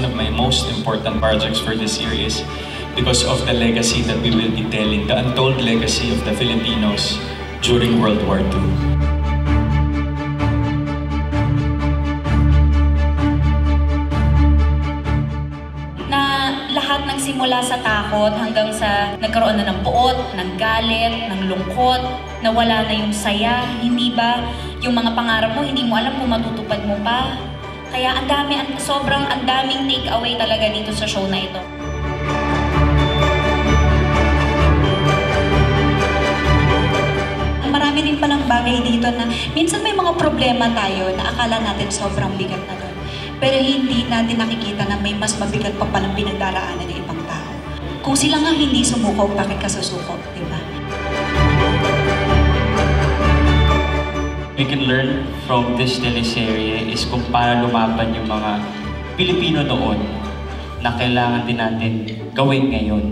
one of my most important projects for this series because of the legacy that we will be telling, the untold legacy of the Filipinos during World War II. Lahat ng simula sa takot hanggang sa nagkaroon na ng puot, ng galit, ng lungkot, nawala na yung saya, hindi ba? Yung mga pangarap mo, hindi mo alam kung matutupad mo pa. Kaya sobrang daming take away talaga dito sa show na ito. Marami rin palang bagay dito na minsan may mga problema tayo na akala natin sobrang bigat na doon. Pero hindi natin nakikita na may mas mabigat pa palang pinagdaraanan ng ibang tao. Kung sila nga hindi sumuko, bakit ka susuko, di ba? We can learn from this teleserye is kung paano lumaban yung mga Pilipino noon na kailangan din natin gawin ngayon.